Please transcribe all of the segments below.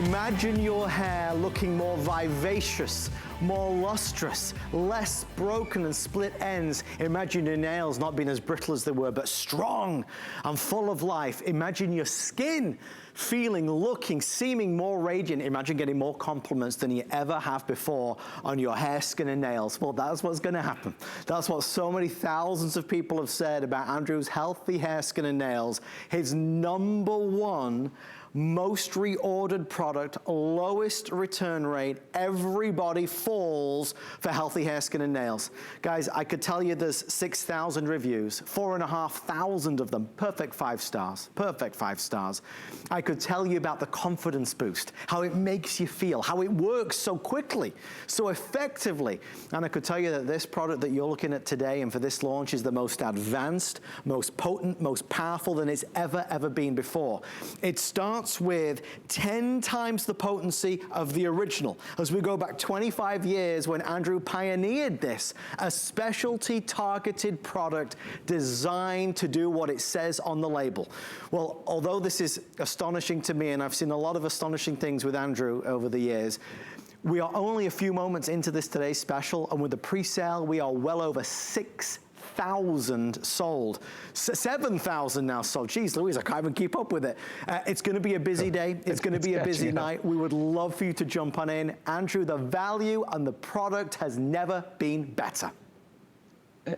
Imagine your hair looking more vivacious, more lustrous, less broken and split ends. Imagine your nails not being as brittle as they were, but strong and full of life. Imagine your skin feeling, looking, seeming more radiant. Imagine getting more compliments than you ever have before on your hair, skin, and nails. Well, that's what's gonna happen. That's what so many thousands of people have said about Andrew's healthy hair, skin, and nails. His #1 most reordered product, lowest return rate. Everybody falls for healthy hair, skin, and nails. Guys, I could tell you there's 6,000 reviews, 4,500 of them, perfect 5 stars, perfect 5 stars. I could tell you about the confidence boost, how it makes you feel, how it works so quickly, so effectively. And I could tell you that this product that you're looking at today and for this launch is the most advanced, most potent, most powerful than it's ever been before. It starts with 10 times the potency of the original. As we go back 25 years when Andrew pioneered this, a specialty targeted product designed to do what it says on the label. Well, although this is astonishing to me, and I've seen a lot of astonishing things with Andrew over the years, we are only a few moments into this today's special, and with the pre-sale, we are well over 6,000 sold. 7,000 now sold. Geez Louise, I can't even keep up with it. It's gonna be a busy day. It's gonna be a busy night. We would love for you to jump on in. Andrew, the value and the product has never been better.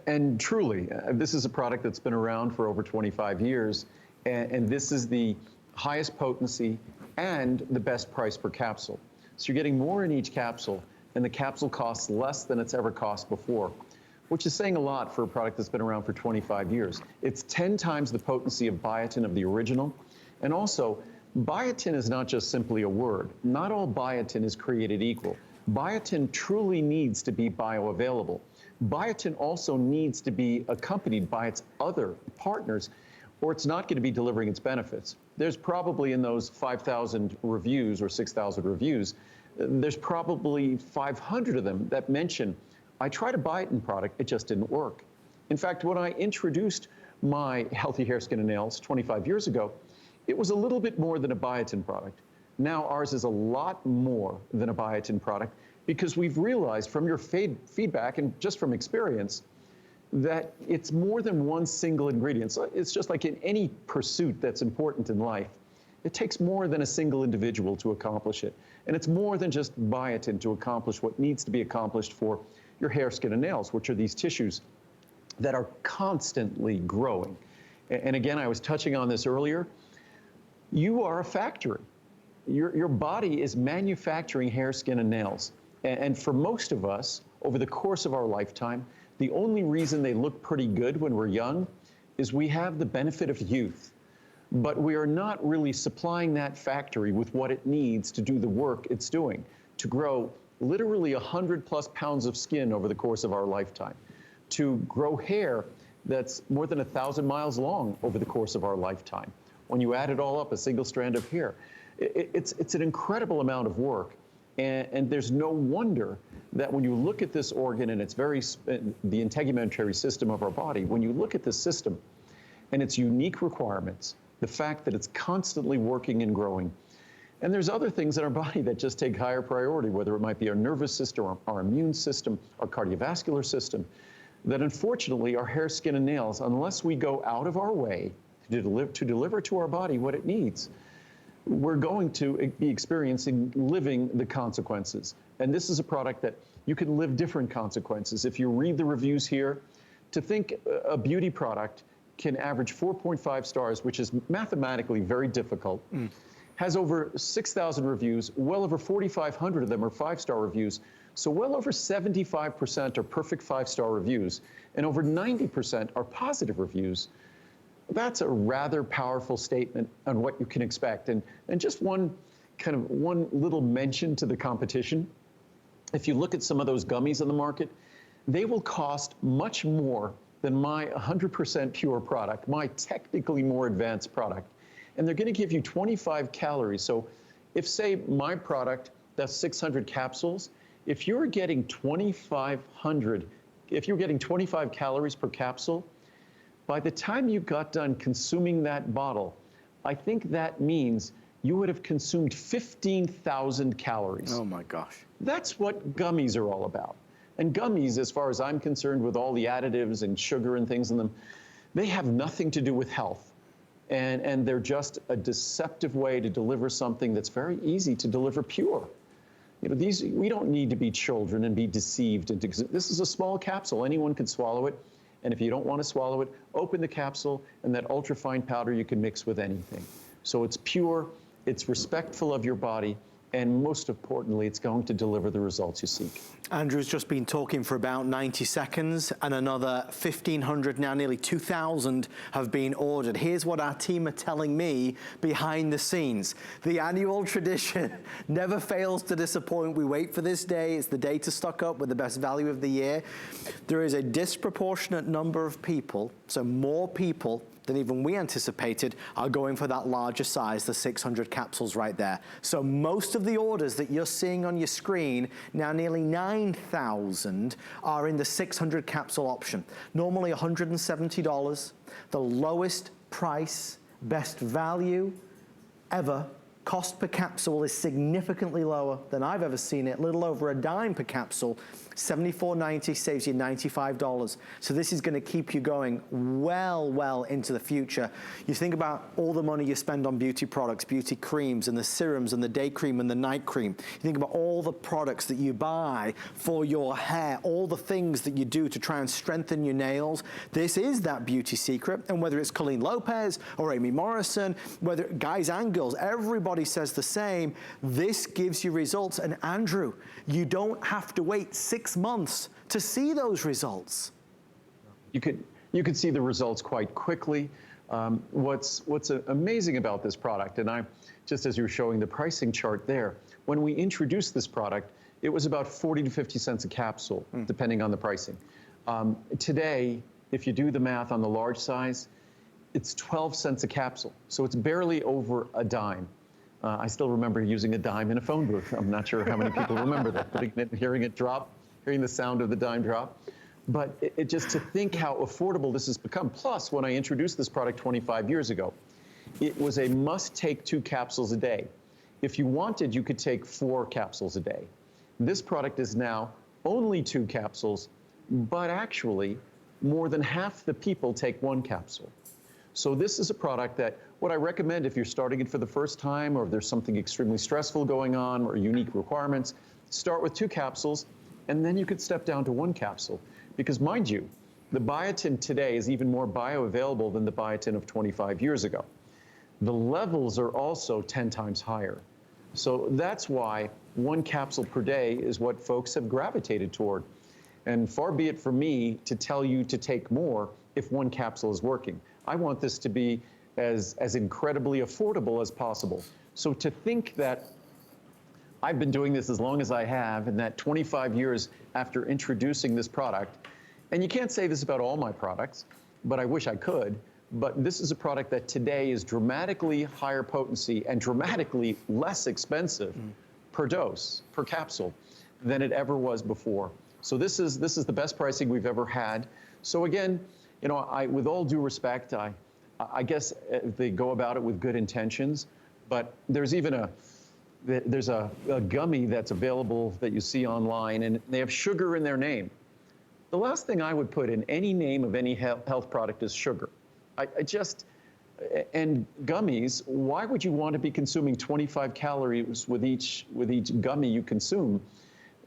And truly, this is a product that's been around for over 25 years, and this is the highest potency and the best price per capsule. So you're getting more in each capsule, and the capsule costs less than it's ever cost before, which is saying a lot for a product that's been around for 25 years. It's 10 times the potency of biotin of the original. And also, biotin is not just simply a word. Not all biotin is created equal. Biotin truly needs to be bioavailable. Biotin also needs to be accompanied by its other partners, or it's not going to be delivering its benefits. There's probably in those 5,000 reviews or 6,000 reviews, there's probably 500 of them that mention, I tried a biotin product, it just didn't work. In fact, when I introduced my healthy hair, skin, and nails 25 years ago, it was a little bit more than a biotin product. Now ours is a lot more than a biotin product because we've realized from your feedback and just from experience that it's more than one single ingredient. So it's just like in any pursuit that's important in life. It takes more than a single individual to accomplish it. And it's more than just biotin to accomplish what needs to be accomplished for your hair, skin, and nails, which are these tissues that are constantly growing. And again, I was touching on this earlier. You are a factory. Your body is manufacturing hair, skin, and nails. And for most of us, over the course of our lifetime, the only reason they look pretty good when we're young is we have the benefit of youth. But we are not really supplying that factory with what it needs to do the work it's doing, to grow literally 100+ pounds of skin over the course of our lifetime, to grow hair that's more than 1,000 miles long over the course of our lifetime. When you add it all up, a single strand of hair, it's an incredible amount of work. And there's no wonder that when you look at this organ and it's the integumentary system of our body, when you look at this system and its unique requirements, the fact that it's constantly working and growing, and there's other things in our body that just take higher priority, whether it might be our nervous system, our immune system, our cardiovascular system, that unfortunately our hair, skin, and nails, unless we go out of our way to deliver to our body what it needs, we're going to be experiencing living the consequences. And this is a product that you can live different consequences. If you read the reviews here, to think a beauty product can average 4.5 stars, which is mathematically very difficult, has over 6,000 reviews, well over 4,500 of them are 5-star reviews, so well over 75% are perfect 5-star reviews, and over 90% are positive reviews. That's a rather powerful statement on what you can expect. And just one little mention to the competition. If you look at some of those gummies on the market, they will cost much more than my 100% pure product, my technically more advanced product. And they're gonna give you 25 calories. So if, say, my product, that's 600 capsules, if you're getting 2,500, if you're getting 25 calories per capsule, by the time you got done consuming that bottle, I think that means you would have consumed 15,000 calories. Oh my gosh. That's what gummies are all about. And gummies, as far as I'm concerned, with all the additives and sugar and things in them, they have nothing to do with health. And they're just a deceptive way to deliver something that's very easy to deliver pure. You know, we don't need to be children and be deceived into, this is a small capsule, anyone can swallow it. And if you don't want to swallow it, open the capsule, and that ultrafine powder you can mix with anything. So it's pure, it's respectful of your body, and most importantly, it's going to deliver the results you seek. Andrew's just been talking for about 90 seconds, and another 1,500, now nearly 2,000 have been ordered. Here's what our team are telling me behind the scenes. The annual tradition never fails to disappoint. We wait for this day. It's the day to stock up with the best value of the year. There is a disproportionate number of people, so more people than even we anticipated, are going for that larger size, the 600 capsules right there. So most of the orders that you're seeing on your screen, now nearly 9,000, are in the 600 capsule option. Normally $170, the lowest price, best value ever. Cost per capsule is significantly lower than I've ever seen it, little over a dime per capsule. $74.90 saves you $95. So this is going to keep you going well into the future. You think about all the money you spend on beauty products, beauty creams and the serums and the day cream and the night cream. You think about all the products that you buy for your hair, all the things that you do to try and strengthen your nails. This is that beauty secret. And whether it's Colleen Lopez or Amy Morrison, whether guys and girls, everybody says the same. This gives you results. And Andrew, you don't have to wait 6 months to see those results. You could see the results quite quickly. What's amazing about this product, and just as you were showing the pricing chart there, when we introduced this product, it was about 40 to 50 cents a capsule, depending on the pricing. Today, if you do the math on the large size, it's 12 cents a capsule. So it's barely over a dime. I still remember using a dime in a phone booth. I'm not sure how many people remember that, but hearing it drop, hearing the sound of the dime drop. But it just to think how affordable this has become. Plus, when I introduced this product 25 years ago, it was a must take 2 capsules a day. If you wanted, you could take 4 capsules a day. This product is now only 2 capsules, but actually more than half the people take 1 capsule. So this is a product that what I recommend if you're starting it for the first time, or if there's something extremely stressful going on or unique requirements, start with 2 capsules, and then you could step down to 1 capsule. Because mind you, the biotin today is even more bioavailable than the biotin of 25 years ago. The levels are also 10 times higher. So that's why 1 capsule per day is what folks have gravitated toward. And far be it from me to tell you to take more if 1 capsule is working. I want this to be as incredibly affordable as possible. So to think that I've been doing this as long as I have, and that 25 years after introducing this product, and you can't say this about all my products, but I wish I could, but this is a product that today is dramatically higher potency and dramatically less expensive per dose, per capsule, than it ever was before. So this is the best pricing we've ever had. So again, you know, with all due respect, I guess they go about it with good intentions, but there's even a gummy that's available that you see online, and they have sugar in their name. The last thing I would put in any name of any health product is sugar. And gummies, why would you want to be consuming 25 calories with each gummy you consume?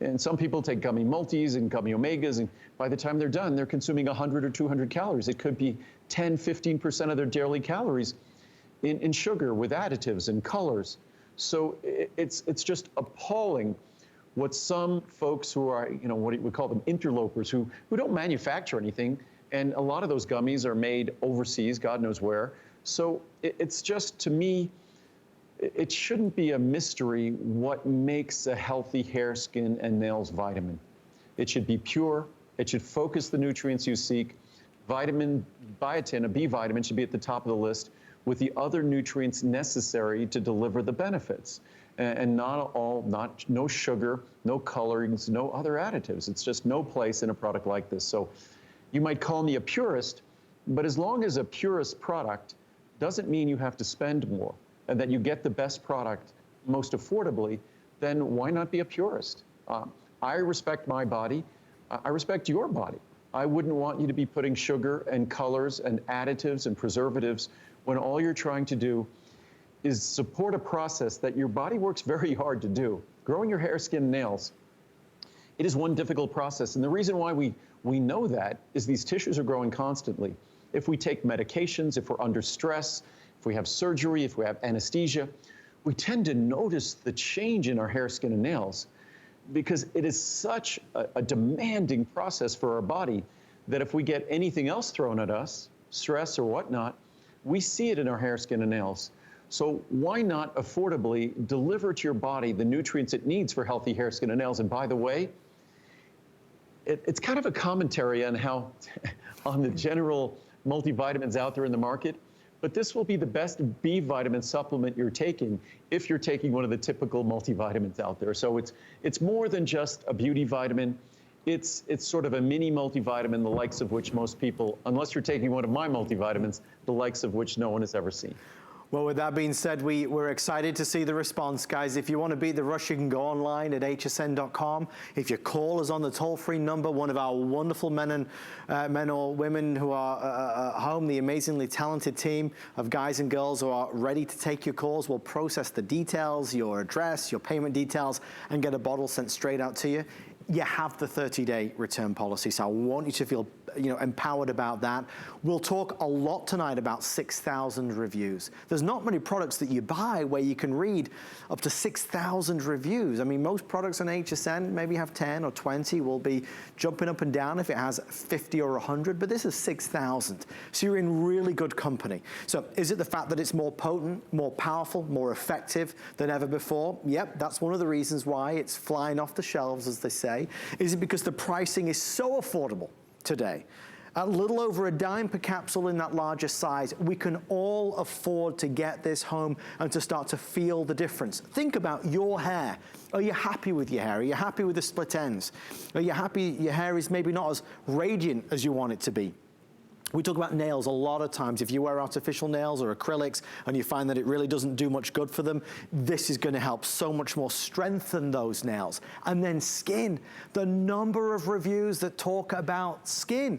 And some people take gummy multis and gummy omegas, and by the time they're done, they're consuming 100 or 200 calories. It could be 10, 15% of their daily calories in sugar with additives and colors. So it's just appalling what some folks who are, you know, what we call them interlopers, who don't manufacture anything, and a lot of those gummies are made overseas, God knows where. So it's just, to me, it shouldn't be a mystery what makes a healthy hair, skin, and nails vitamin. It should be pure. It should focus the nutrients you seek. Biotin, a B vitamin, should be at the top of the list with the other nutrients necessary to deliver the benefits. And no sugar, no colorings, no other additives. It's just no place in a product like this. So you might call me a purist, but as long as a purist product doesn't mean you have to spend more. and that you get the best product most affordably, then why not be a purist? I respect my body. I respect your body. I wouldn't want you to be putting sugar and colors and additives and preservatives when all you're trying to do is support a process that your body works very hard to do. Growing your hair, skin, nails, it is one difficult process. And the reason why we know that is these tissues are growing constantly. If we take medications, if we're under stress, if we have surgery, if we have anesthesia, we tend to notice the change in our hair, skin, and nails because it is such a demanding process for our body that if we get anything else thrown at us, stress or whatnot, we see it in our hair, skin, and nails. So why not affordably deliver to your body the nutrients it needs for healthy hair, skin, and nails? And by the way, it's kind of a commentary on how, on the general multivitamins out there in the market, but this will be the best B vitamin supplement you're taking if you're taking one of the typical multivitamins out there. So it's more than just a beauty vitamin. It's sort of a mini multivitamin, the likes of which most people, unless you're taking one of my multivitamins, the likes of which no one has ever seen. Well, with that being said, we're excited to see the response, guys. If you want to beat the rush, you can go online at hsn.com. If you call us on the toll-free number, one of our wonderful men or women who are at home, the amazingly talented team of guys and girls who are ready to take your calls, will process the details, your address, your payment details, and get a bottle sent straight out to you. You have the 30-day return policy, so I want you to feel empowered about that. We'll talk a lot tonight about 6,000 reviews. There's not many products that you buy where you can read up to 6,000 reviews. I mean, most products on HSN maybe have 10 or 20. We'll be jumping up and down if it has 50 or 100, but this is 6,000. So you're in really good company. So is it the fact that it's more potent, more powerful, more effective than ever before? Yep, that's one of the reasons why it's flying off the shelves, as they say. Is it because the pricing is so affordable today? A little over $0.10 per capsule in that larger size, we can all afford to get this home and to start to feel the difference. Think about your hair. Are you happy with your hair? Are you happy with the split ends? Are you happy your hair is maybe not as radiant as you want it to be? We talk about nails a lot of times. If you wear artificial nails or acrylics and you find that it really doesn't do much good for them, this is going to help so much more strengthen those nails. And then skin, the number of reviews that talk about skin,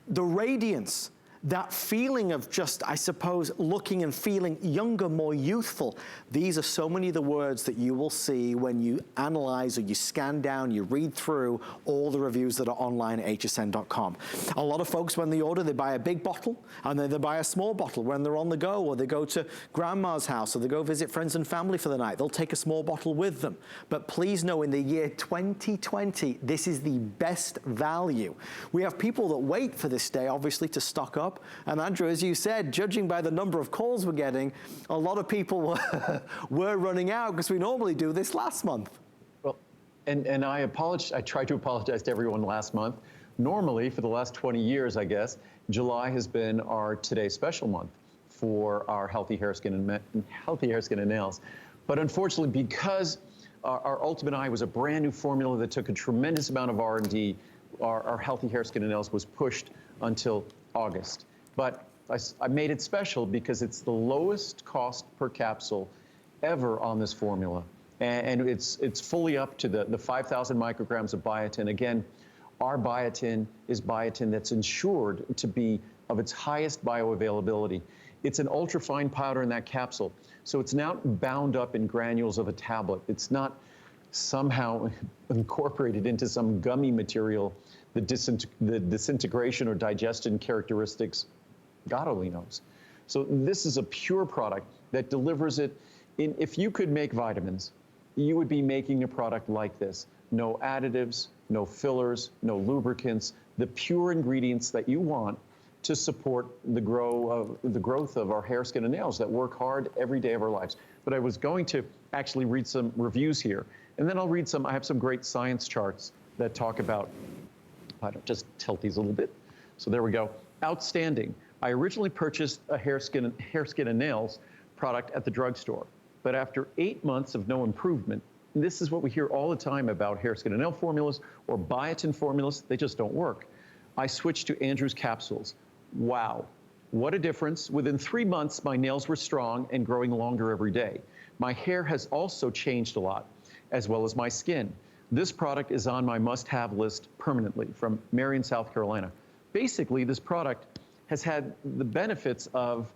the radiance, that feeling of just, I suppose, looking and feeling younger, more youthful. These are so many of the words that you will see when you analyze or you scan down, you read through all the reviews that are online at hsn.com. A lot of folks, when they order, they buy a big bottle and then they buy a small bottle when they're on the go, or they go to grandma's house, or they go visit friends and family for the night. They'll take a small bottle with them. But please know, in the year 2020, this is the best value. We have people that wait for this day, obviously, to stock up. And Andrew, as you said, judging by the number of calls we're getting, a lot of people were running out because we normally do this last month. Well, and I apologize. I tried to apologize to everyone last month. Normally, for the last 20 years, I guess, July has been our Today Special month for our healthy hair, skin, and nails. But unfortunately, because our Ultimate Eye was a brand new formula that took a tremendous amount of R&D, our healthy hair, skin, and nails was pushed until August. But I made it special because it's the lowest cost per capsule ever on this formula. And it's fully up to the 5,000 micrograms of biotin. Again, our biotin is biotin that's ensured to be of its highest bioavailability. It's an ultrafine powder in that capsule. So it's not bound up in granules of a tablet. It's not somehow incorporated into some gummy material. The disintegration or digestion characteristics, God only knows. So this is a pure product that delivers it in. If you could make vitamins, you would be making a product like this. No additives, no fillers, no lubricants, the pure ingredients that you want to support the growth of our hair, skin, and nails that work hard every day of our lives. But I was going to actually read some reviews here, and then I'll read some. I have some great science charts that talk about. I don't just tilt these a little bit. So there we go. Outstanding. I originally purchased a hair, skin, and nails product at the drugstore, but after 8 months of no improvement, and this is what we hear all the time about hair, skin, and nail formulas or biotin formulas, they just don't work. I switched to Andrew's capsules. Wow. What a difference. Within 3 months, my nails were strong and growing longer every day. My hair has also changed a lot, as well as my skin. This product is on my must-have list permanently from Marion, South Carolina. Basically, this product has had the benefits of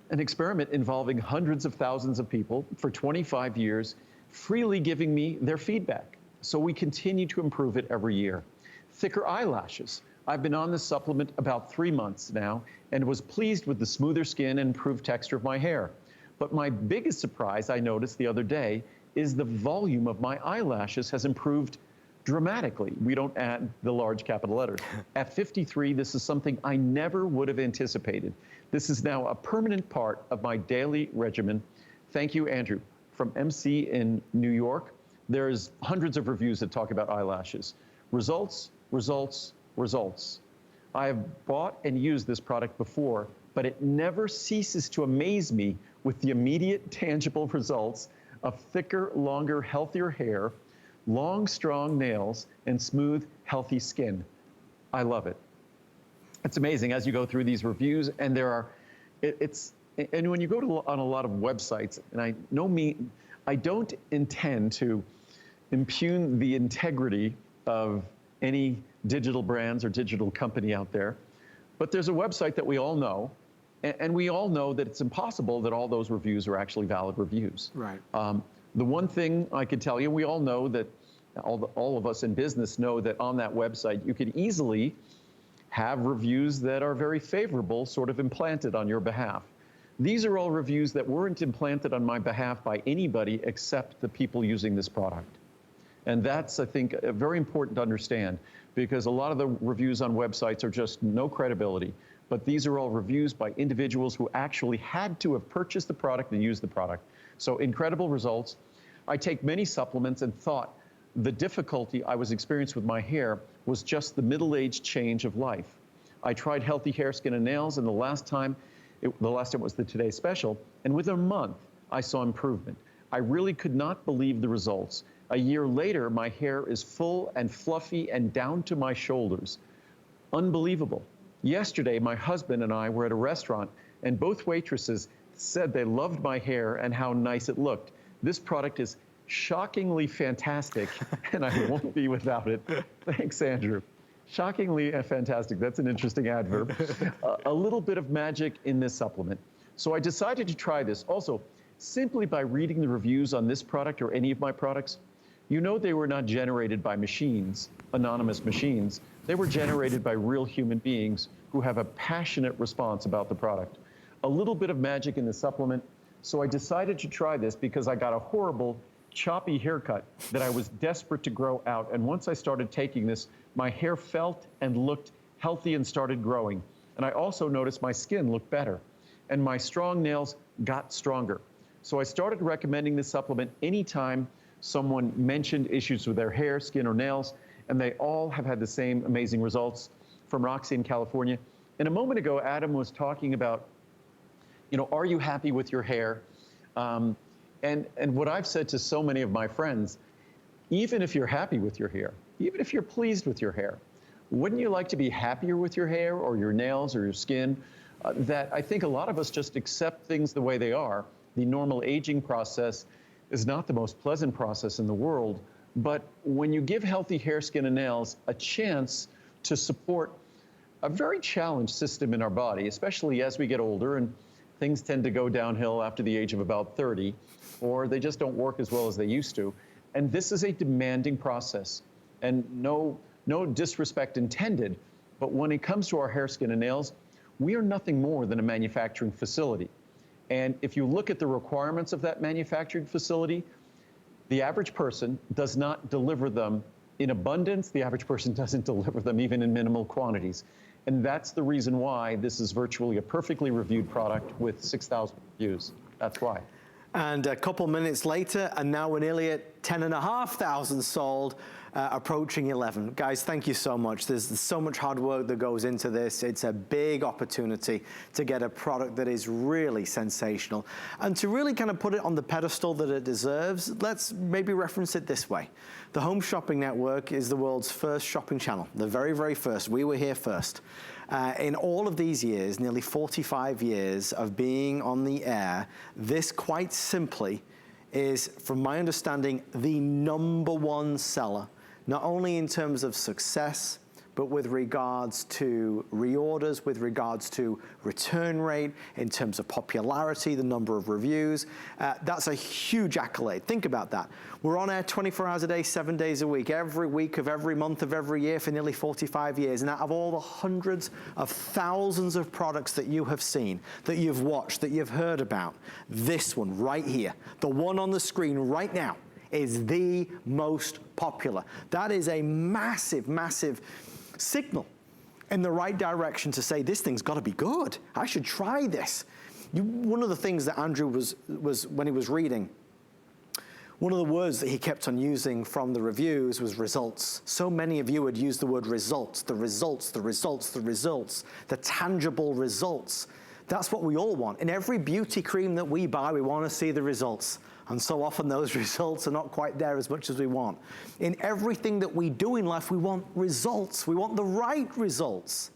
an experiment involving hundreds of thousands of people for 25 years, freely giving me their feedback. So we continue to improve it every year. Thicker eyelashes. I've been on this supplement about 3 months now and was pleased with the smoother skin and improved texture of my hair. But my biggest surprise I noticed the other day is the volume of my eyelashes has improved dramatically. We don't add the large capital letters. At 53, this is something I never would have anticipated. This is now a permanent part of my daily regimen. Thank you, Andrew. From MC in New York, there's hundreds of reviews that talk about eyelashes. Results, results, results. I have bought and used this product before, but it never ceases to amaze me with the immediate tangible results of thicker, longer, healthier hair, long, strong nails, and smooth, healthy skin. I love it. It's amazing as you go through these reviews, and and when you go on a lot of websites, and I don't intend to impugn the integrity of any digital brands or digital company out there, but there's a website that we all know, and we all know that it's impossible that all those reviews are actually valid reviews. Right. The one thing I could tell you, we all know that, all of us in business know that on that website, you could easily have reviews that are very favorable sort of implanted on your behalf. These are all reviews that weren't implanted on my behalf by anybody except the people using this product. And that's, I think, very important to understand, because a lot of the reviews on websites are just no credibility. But these are all reviews by individuals who actually had to have purchased the product and used the product. So incredible results. I take many supplements and thought the difficulty I was experiencing with my hair was just the middle-aged change of life. I tried healthy hair, skin, and nails, and the last time was the Today Special, and within a month, I saw improvement. I really could not believe the results. A year later, my hair is full and fluffy and down to my shoulders. Unbelievable. Yesterday, my husband and I were at a restaurant, and both waitresses said they loved my hair and how nice it looked. This product is shockingly fantastic, and I won't be without it. Thanks, Andrew. Shockingly fantastic. That's an interesting adverb. A little bit of magic in this supplement. So I decided to try this. Also, simply by reading the reviews on this product or any of my products, you know they were not generated by machines, anonymous machines. They were generated by real human beings who have a passionate response about the product. A little bit of magic in the supplement. So I decided to try this because I got a horrible, choppy haircut that I was desperate to grow out. And once I started taking this, my hair felt and looked healthy and started growing. And I also noticed my skin looked better and my strong nails got stronger. So I started recommending this supplement anytime someone mentioned issues with their hair, skin, or nails, and they all have had the same amazing results. From Roxy in California. And a moment ago, Adam was talking about, are you happy with your hair? And what I've said to so many of my friends, even if you're happy with your hair, even if you're pleased with your hair, wouldn't you like to be happier with your hair or your nails or your skin? That I think a lot of us just accept things the way they are. The normal aging process is not the most pleasant process in the world, but when you give healthy hair, skin, and nails a chance to support a very challenged system in our body, especially as we get older, and things tend to go downhill after the age of about 30, or they just don't work as well as they used to. And this is a demanding process. And no disrespect intended, but when it comes to our hair, skin, and nails, we are nothing more than a manufacturing facility. And if you look at the requirements of that manufacturing facility, the average person does not deliver them in abundance. The average person doesn't deliver them even in minimal quantities. And that's the reason why this is virtually a perfectly reviewed product with 6,000 reviews. That's why. And a couple minutes later, and now we're nearly at 10,500 sold. approaching 11. Guys, thank you so much. There's so much hard work that goes into this. It's a big opportunity to get a product that is really sensational. And to really kind of put it on the pedestal that it deserves, let's maybe reference it this way. The Home Shopping Network is the world's first shopping channel, the very, very first. We were here first. In all of these years, nearly 45 years of being on the air, this quite simply is, from my understanding, the #1 seller, not only in terms of success, but with regards to reorders, with regards to return rate, in terms of popularity, the number of reviews. That's a huge accolade. Think about that. We're on air 24 hours a day, 7 days a week, every week of every month of every year for nearly 45 years. And out of all the hundreds of thousands of products that you have seen, that you've watched, that you've heard about, this one right here, the one on the screen right now, is the most popular. That is a massive, massive signal in the right direction to say, this thing's got to be good. I should try this. One of the things that Andrew was when he was reading, one of the words that he kept on using from the reviews was results. So many of you had used the word results, the results, the results, the results, the tangible results. That's what we all want. In every beauty cream that we buy, we want to see the results. And so often those results are not quite there as much as we want. In everything that we do in life, we want results. We want the right results.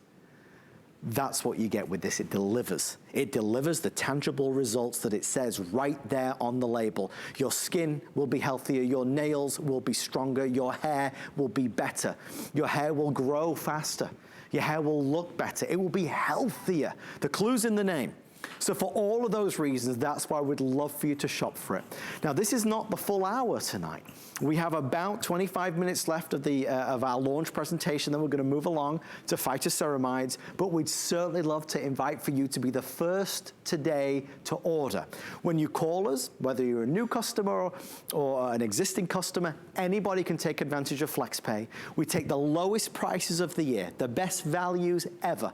That's what you get with this. It delivers. It delivers the tangible results that it says right there on the label. Your skin will be healthier. Your nails will be stronger. Your hair will be better. Your hair will grow faster. Your hair will look better. It will be healthier. The clue's in the name. So for all of those reasons, that's why we'd love for you to shop for it. Now, this is not the full hour tonight. We have about 25 minutes left of our launch presentation, then we're going to move along to Phytoceramides, but we'd certainly love to invite for you to be the first today to order. When you call us, whether you're a new customer or an existing customer, anybody can take advantage of FlexPay. We take the lowest prices of the year, the best values ever,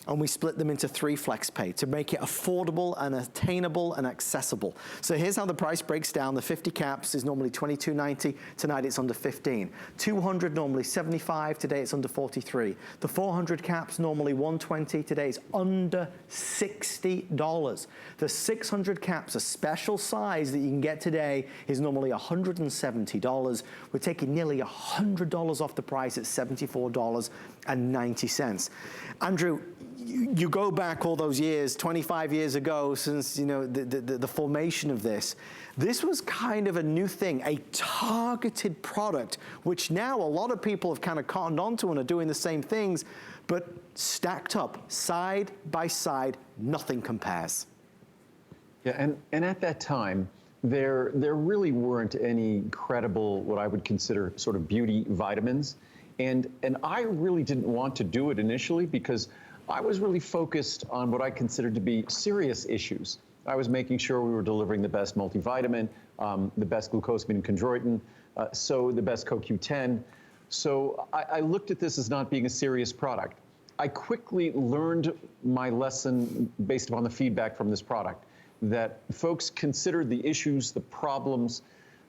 and we split them into 3 FlexPay to make it affordable and attainable and accessible. So here's how the price breaks down. The 50 caps is normally $22.90. Tonight it's under $15. 200 normally $75. Today it's under $43. The 400 caps normally $120. Today it's under $60. The 600 caps, a special size that you can get today, is normally $170. We're taking nearly $100 off the price at $74.90. Andrew, you go back all those years, 25 years ago, since the formation of this. This was kind of a new thing, a targeted product, which now a lot of people have kind of cottoned onto and are doing the same things, but stacked up, side by side, nothing compares. Yeah, and at that time, there really weren't any credible, what I would consider sort of beauty vitamins. And I really didn't want to do it initially because I was really focused on what I considered to be serious issues. I was making sure we were delivering the best multivitamin, the best glucosamine and chondroitin, so the best CoQ10. So I looked at this as not being a serious product. I quickly learned my lesson based upon the feedback from this product, that folks considered the issues, the problems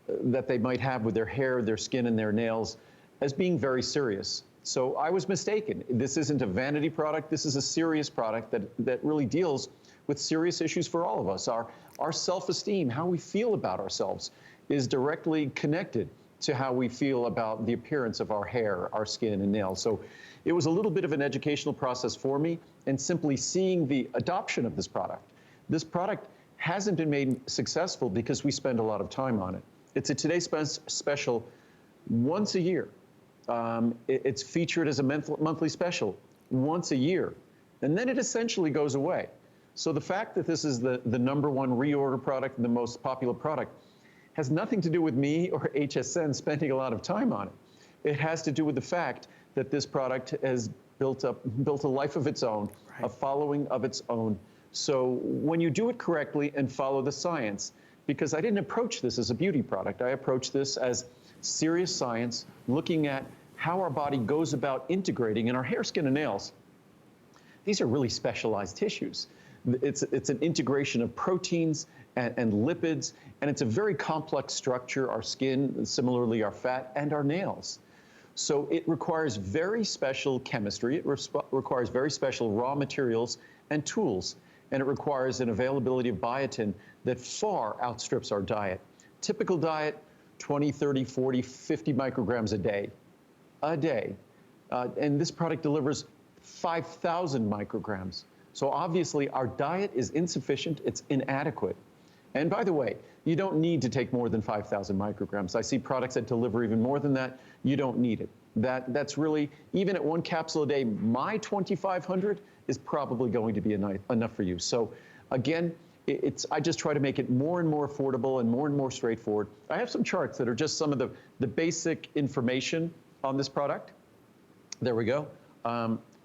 that they might have with their hair, their skin, and their nails as being very serious. So I was mistaken. This isn't a vanity product. This is a serious product that really deals with serious issues for all of us. Our self-esteem, how we feel about ourselves, is directly connected to how we feel about the appearance of our hair, our skin, and nails. So it was a little bit of an educational process for me, and simply seeing the adoption of this product. This product hasn't been made successful because we spend a lot of time on it. It's a Today Special once a year. It's featured as a monthly special once a year, and then it essentially goes away. So the fact that this is the #1 reorder product and the most popular product has nothing to do with me or HSN spending a lot of time on it. It has to do with the fact that this product has built a life of its own, right, a following of its own. So when you do it correctly and follow the science, because I didn't approach this as a beauty product, I approached this as serious science, looking at how our body goes about integrating in our hair, skin, and nails. These are really specialized tissues. It's an integration of proteins and lipids, and it's a very complex structure, our skin, similarly our fat, and our nails. So it requires very special chemistry, it requires very special raw materials and tools, and it requires an availability of biotin that far outstrips our diet. Typical diet, 20, 30, 40, 50 micrograms a day. And this product delivers 5,000 micrograms. So obviously our diet is insufficient, it's inadequate. And by the way, you don't need to take more than 5,000 micrograms. I see products that deliver even more than that. You don't need it. That's really, even at one capsule a day, my 2,500 is probably going to be enough for you. So again, I just try to make it more and more affordable and more straightforward. I have some charts that are just some of the basic information on this product. There we go.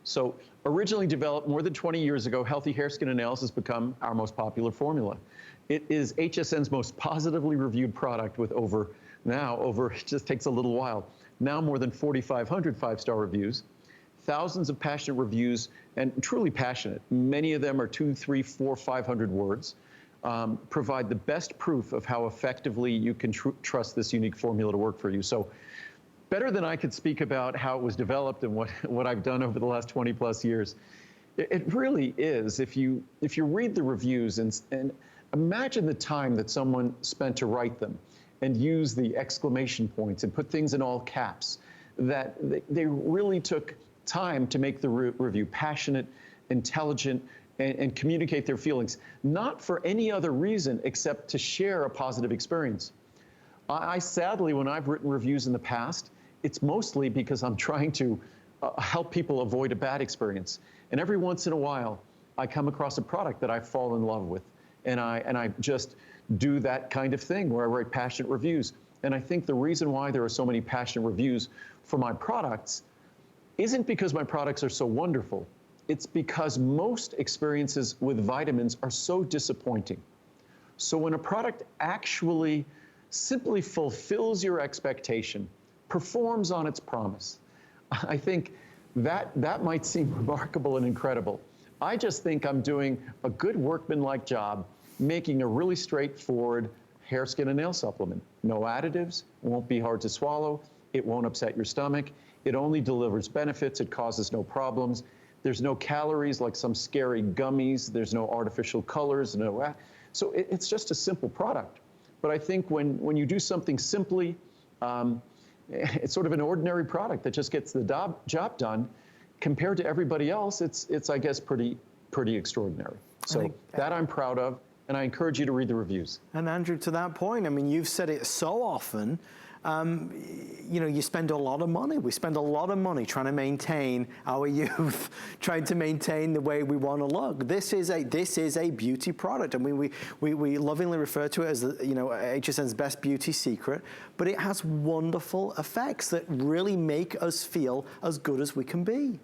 So originally developed more than 20 years ago, Healthy Hair, Skin, and Nails has become our most popular formula. It is HSN's most positively reviewed product with it just takes a little while, now more than 4,500 five-star reviews, thousands of passionate reviews, and truly passionate. Many of them are 200, 300, 400, 500 words, provide the best proof of how effectively you can trust this unique formula to work for you. So better than I could speak about how it was developed and what I've done over the last 20 plus years. It really is, if you read the reviews and imagine the time that someone spent to write them and use the exclamation points and put things in all caps, that they really took time to make the review passionate, intelligent, and communicate their feelings, not for any other reason except to share a positive experience. I sadly, when I've written reviews in the past, it's mostly because I'm trying to help people avoid a bad experience. And every once in a while, I come across a product that I fall in love with. And I just do that kind of thing where I write passionate reviews. And I think the reason why there are so many passionate reviews for my products isn't because my products are so wonderful. It's because most experiences with vitamins are so disappointing. So when a product actually simply fulfills your expectation, performs on its promise, I think that might seem remarkable and incredible. I just think I'm doing a good workmanlike job making a really straightforward hair, skin, and nail supplement. No additives, won't be hard to swallow, it won't upset your stomach, it only delivers benefits, it causes no problems. There's no calories like some scary gummies, there's no artificial colors, so it's just a simple product. But I think when you do something simply, it's sort of an ordinary product that just gets the job done. Compared to everybody else, it's I guess, pretty extraordinary. So that I'm proud of, and I encourage you to read the reviews. And Andrew, to that point, I mean, you've said it so often, you know, you spend a lot of money. We spend a lot of money trying to maintain our youth, trying to maintain the way we want to look. This is a beauty product. I mean, we lovingly refer to it as HSN's best beauty secret, but it has wonderful effects that really make us feel as good as we can be.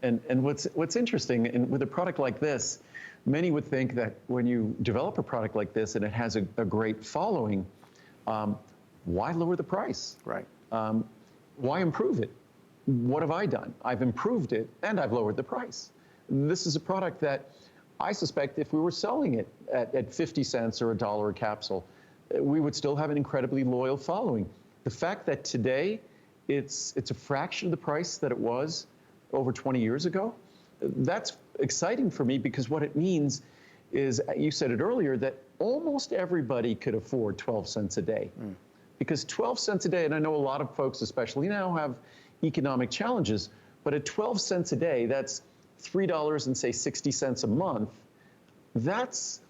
And what's interesting, with a product like this, many would think that when you develop a product like this and it has a great following, why lower the price? Right. Why improve it? What have I done? I've improved it and I've lowered the price. This is a product that I suspect if we were selling it at 50 cents or $1 a capsule, we would still have an incredibly loyal following. The fact that today it's a fraction of the price that it was over 20 years ago, that's exciting for me, because what it means is, you said it earlier, that almost everybody could afford 12 cents a day. Because 12 cents a day, and I know a lot of folks, especially now, have economic challenges, but at 12 cents a day, that's $3 and say 60 cents a month. That's,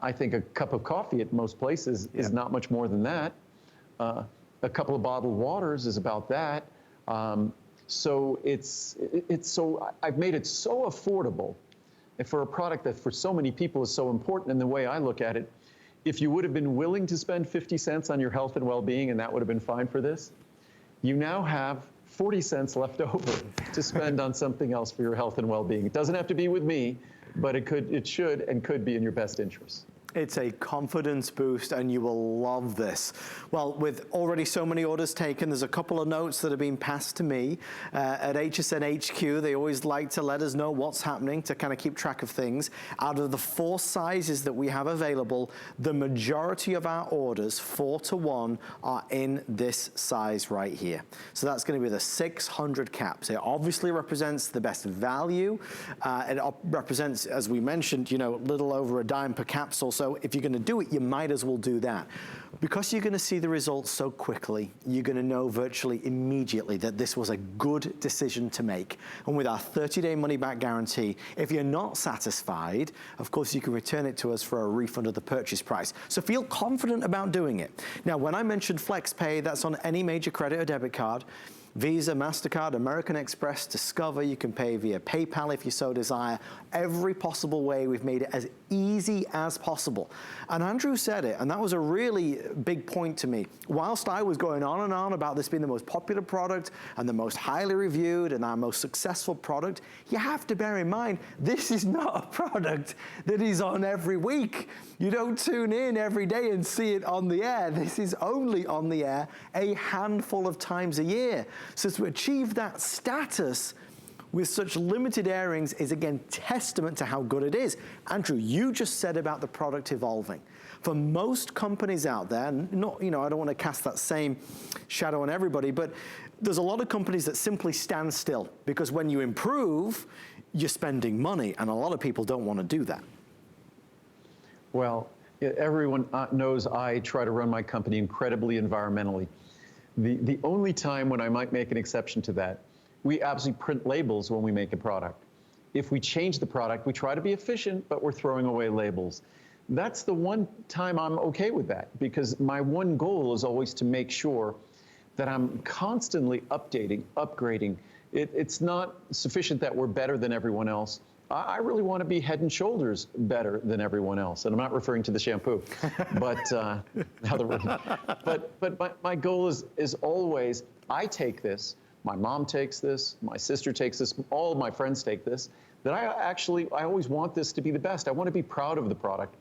I think, a cup of coffee at most places is not much more than that. A couple of bottled waters is about that. So I've made it so affordable, and for a product that for so many people is so important. And the way I look at it, if you would have been willing to spend 50 cents on your health and well-being, and that would have been fine for this, you now have 40 cents left over to spend on something else for your health and well-being. It doesn't have to be with me, but it should and could be in your best interest. It's a confidence boost and you will love this. Well, with already so many orders taken, there's a couple of notes that have been passed to me. At HSN HQ, they always like to let us know what's happening to kind of keep track of things. Out of the 4 sizes that we have available, the majority of our orders, 4 to 1, are in this size right here. So that's going to be the 600 caps. It obviously represents the best value. It represents, as we mentioned, you know, a little over $0.10 per capsule. So if you're going to do it, you might as well do that. Because you're going to see the results so quickly, you're going to know virtually immediately that this was a good decision to make. And with our 30-day money-back guarantee, if you're not satisfied, of course, you can return it to us for a refund of the purchase price. So feel confident about doing it. Now, when I mentioned FlexPay, that's on any major credit or debit card. Visa, MasterCard, American Express, Discover. You can pay via PayPal if you so desire. Every possible way, we've made it as easy as possible. And Andrew said it, and that was a really big point to me. Whilst I was going on and on about this being the most popular product and the most highly reviewed and our most successful product, you have to bear in mind, this is not a product that is on every week. You don't tune in every day and see it on the air. This is only on the air a handful of times a year. So to achieve that status with such limited airings is again testament to how good it is. Andrew, you just said about the product evolving. For most companies out there, not, you know, I don't want to cast that same shadow on everybody, but there's a lot of companies that simply stand still because when you improve, you're spending money, and a lot of people don't want to do that. Well, everyone knows I try to run my company incredibly environmentally. The only time when I might make an exception to that, we absolutely print labels when we make a product. If we change the product, we try to be efficient, but we're throwing away labels. That's the one time I'm okay with that, because my one goal is always to make sure that I'm constantly updating, upgrading. It's not sufficient that we're better than everyone else. I really want to be head and shoulders better than everyone else. And I'm not referring to the shampoo, but my goal is always, I take this, my mom takes this, my sister takes this, all of my friends take this, that I always want this to be the best. I want to be proud of the product.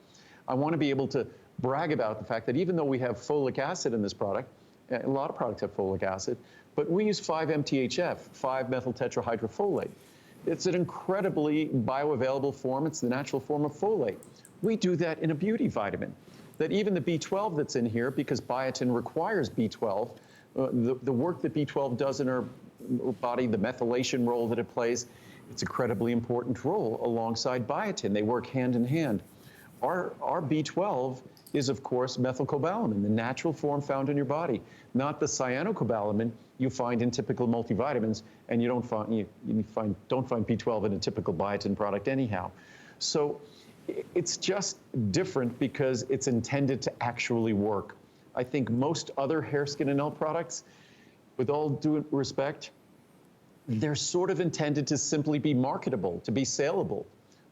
I want to be able to brag about the fact that even though we have folic acid in this product, a lot of products have folic acid, but we use 5-MTHF, 5-methyl tetrahydrofolate. It's an incredibly bioavailable form. It's the natural form of folate. We do that in a beauty vitamin. That even the B12 that's in here, because biotin requires B12, the work that B12 does in our body, the methylation role that it plays, it's an incredibly important role alongside biotin. They work hand in hand. Our B12 is, of course, methylcobalamin, the natural form found in your body, not the cyanocobalamin you find in typical multivitamins, and you don't find B12 in a typical biotin product anyhow. So it's just different because it's intended to actually work. I think most other hair, skin, and nail products, with all due respect, they're sort of intended to simply be marketable, to be saleable.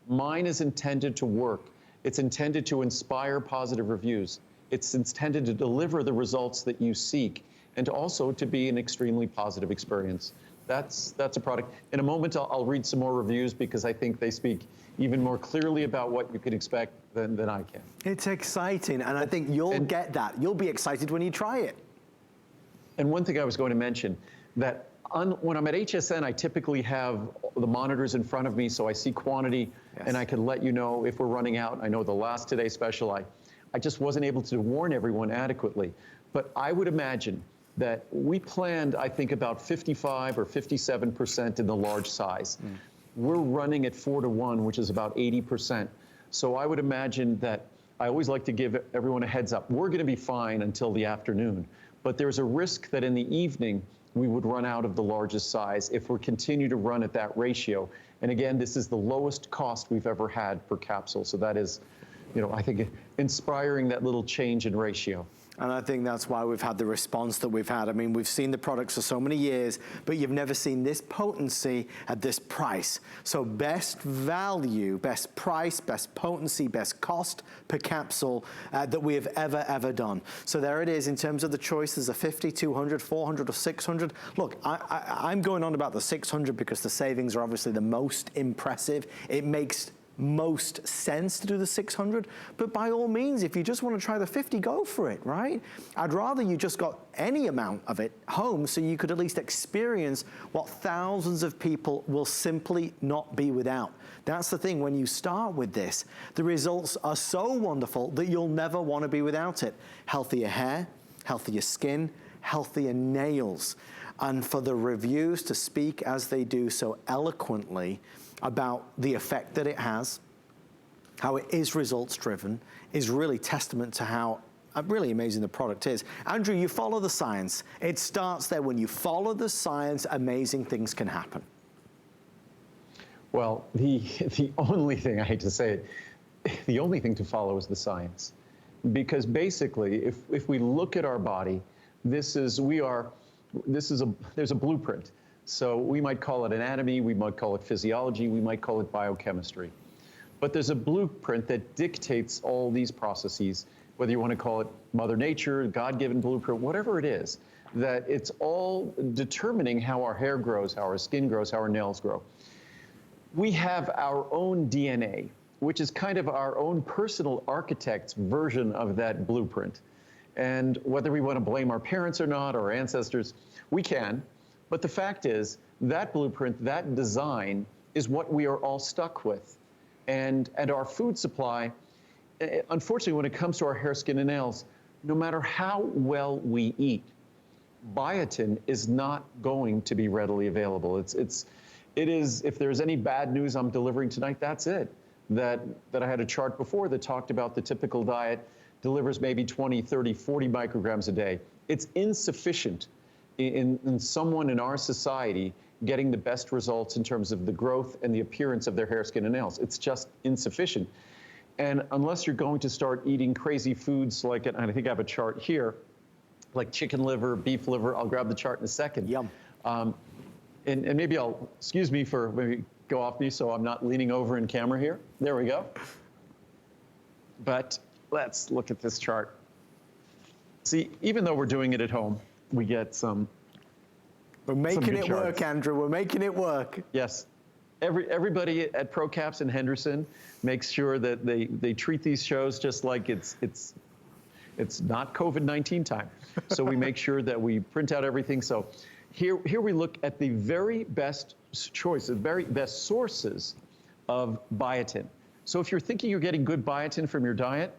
Mine is intended to work. It's intended to inspire positive reviews. It's intended to deliver the results that you seek, and also to be an extremely positive experience. That's a product. In a moment, I'll read some more reviews because I think they speak even more clearly about what you can expect than I can. It's exciting, and I think you'll get that. You'll be excited when you try it. And one thing I was going to mention, that when I'm at HSN, I typically have the monitors in front of me, so I see quantity, yes, and I can let you know if we're running out. I know the last Today Special, I just wasn't able to warn everyone adequately. But I would imagine that we planned, I think, about 55 or 57% in the large size. We're running at 4 to 1, which is about 80%. So I would imagine that I always like to give everyone a heads up. We're going to be fine until the afternoon, but there's a risk that in the evening we would run out of the largest size if we continue to run at that ratio. And again, this is the lowest cost we've ever had per capsule. So that is, you know, I think inspiring, that little change in ratio. And I think that's why we've had the response that we've had. I mean, we've seen the products for so many years, but you've never seen this potency at this price. So best value, best price, best potency, best cost per capsule that we have ever done. So there it is in terms of the choices of 50, 200, 400, or 600. Look, I'm going on about the 600 because the savings are obviously the most impressive. It makes most sense to do the 600, but by all means, if you just want to try the 50, go for it, right? I'd rather you just got any amount of it home so you could at least experience what thousands of people will simply not be without. That's the thing, when you start with this, the results are so wonderful that you'll never want to be without it. Healthier hair, healthier skin, healthier nails. And for the reviews to speak as they do so eloquently about the effect that it has, how it is results driven, is really testament to how really amazing the product is. Andrew, you follow the science. It starts there. When you follow the science, amazing things can happen. Well, the only thing, I hate to say it, the only thing to follow is the science. Because basically, if we look at our body, there's a blueprint. So we might call it anatomy, we might call it physiology, we might call it biochemistry. But there's a blueprint that dictates all these processes, whether you want to call it Mother Nature, God-given blueprint, whatever it is, that it's all determining how our hair grows, how our skin grows, how our nails grow. We have our own DNA, which is kind of our own personal architect's version of that blueprint. And whether we want to blame our parents or not, or our ancestors, we can. But the fact is, that blueprint, that design, is what we are all stuck with. And our food supply, unfortunately, when it comes to our hair, skin, and nails, no matter how well we eat, biotin is not going to be readily available. It is, if there's any bad news I'm delivering tonight, that's it. That I had a chart before that talked about the typical diet delivers maybe 20, 30, 40 micrograms a day. It's insufficient in someone in our society getting the best results in terms of the growth and the appearance of their hair, skin, and nails. It's just insufficient. And unless you're going to start eating crazy foods like, and I think I have a chart here, like chicken liver, beef liver, I'll grab the chart in a second. Yum. And maybe excuse me for maybe go off me so I'm not leaning over in camera here. There we go. But let's look at this chart. See, even though we're doing it at home, we get some. We're making it work, Andrew. We're making it work. Yes. Everybody at ProCaps and Henderson makes sure that they treat these shows just like it's not COVID-19 time. So we make sure that we print out everything. So here we look at the very best choices, the very best sources of biotin. So if you're thinking you're getting good biotin from your diet,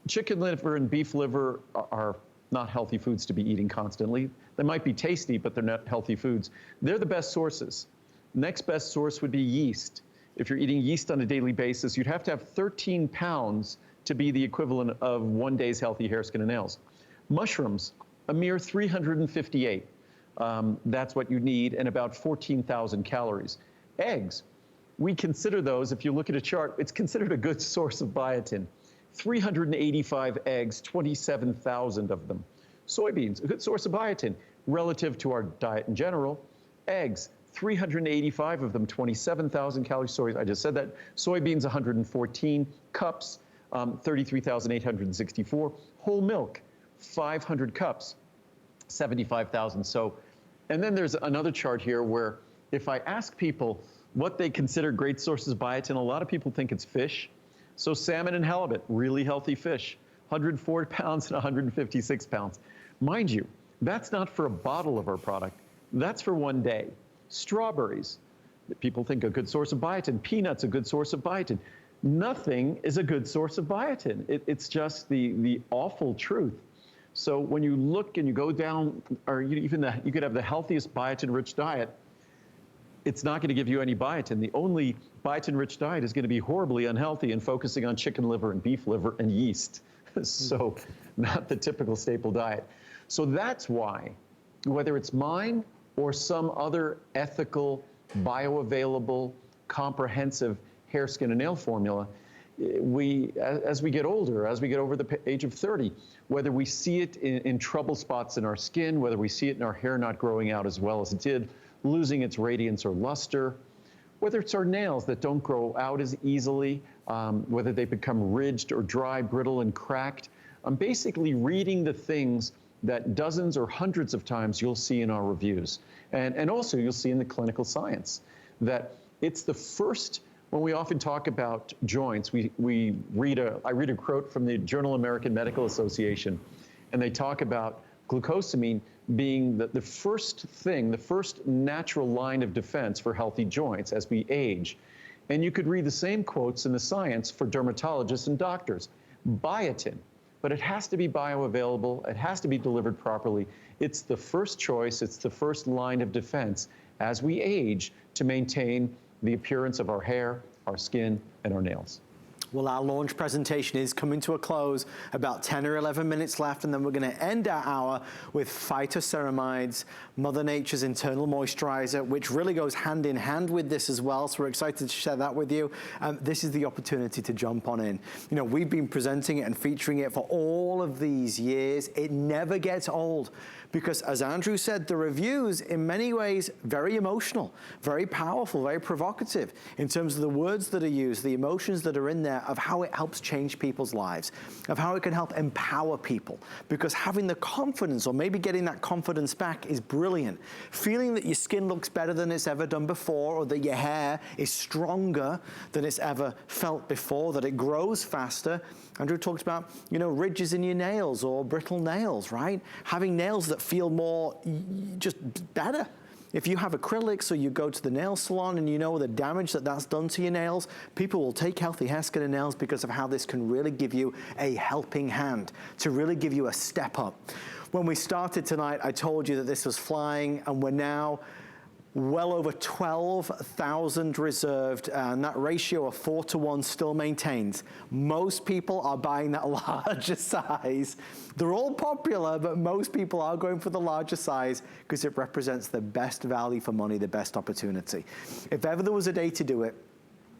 chicken liver and beef liver are not healthy foods to be eating constantly. They might be tasty, but they're not healthy foods. They're the best sources. Next best source would be yeast. If you're eating yeast on a daily basis, you'd have to have 13 pounds to be the equivalent of 1 day's healthy hair, skin, and nails. Mushrooms, a mere 358. That's what you need, and about 14,000 calories. Eggs, we consider those, if you look at a chart, it's considered a good source of biotin. 385 eggs, 27,000 of them. Soybeans, a good source of biotin relative to our diet in general. Eggs, 385 of them, 27,000 calories. Sorry, I just said that. Soybeans, 114. Cups, 33,864. Whole milk, 500 cups, 75,000. So, and then there's another chart here where if I ask people what they consider great sources of biotin, a lot of people think it's fish. So salmon and halibut, really healthy fish, 104 pounds and 156 pounds. Mind you, that's not for a bottle of our product. That's for 1 day. Strawberries, people think a good source of biotin. Peanuts, a good source of biotin. Nothing is a good source of biotin. It's just the awful truth. So when you look and you go down, or you could have the healthiest biotin-rich diet, it's not going to give you any biotin. The only biotin-rich diet is going to be horribly unhealthy and focusing on chicken liver and beef liver and yeast. So not the typical staple diet. So that's why, whether it's mine or some other ethical, bioavailable, comprehensive hair, skin, and nail formula, as we get older, as we get over the age of 30, whether we see it in trouble spots in our skin, whether we see it in our hair not growing out as well as it did, losing its radiance or luster, whether it's our nails that don't grow out as easily, whether they become ridged or dry, brittle, and cracked. I'm basically reading the things that dozens or hundreds of times you'll see in our reviews. And also you'll see in the clinical science that it's the first when we often talk about joints, I read a quote from the Journal of American Medical Association, and they talk about glucosamine being the first thing, the first natural line of defense for healthy joints as we age. And you could read the same quotes in the science for dermatologists and doctors. Biotin, but it has to be bioavailable, it has to be delivered properly. It's the first choice, it's the first line of defense as we age to maintain the appearance of our hair, our skin, and our nails. Well, our launch presentation is coming to a close, about 10 or 11 minutes left, and then we're going to end our hour with Phytoceramides, Mother Nature's internal moisturizer, which really goes hand in hand with this as well, so we're excited to share that with you. This is the opportunity to jump on in. You know, we've been presenting it and featuring it for all of these years. It never gets old, because as Andrew said, the reviews, in many ways, very emotional, very powerful, very provocative in terms of the words that are used, the emotions that are in there, of how it helps change people's lives, of how it can help empower people. Because having the confidence, or maybe getting that confidence back, is brilliant. Feeling that your skin looks better than it's ever done before, or that your hair is stronger than it's ever felt before, that it grows faster. Andrew talks about, you know, ridges in your nails or brittle nails, right? Having nails that feel more just better. If you have acrylics or you go to the nail salon and you know the damage that that's done to your nails, people will take Healthy Hair, Skin and Nails because of how this can really give you a helping hand, to really give you a step up. When we started tonight, I told you that this was flying, and we're now well over 12,000 reserved, and that ratio of 4-to-1 still maintains. Most people are buying that larger size. They're all popular, but most people are going for the larger size because it represents the best value for money, the best opportunity. If ever there was a day to do it,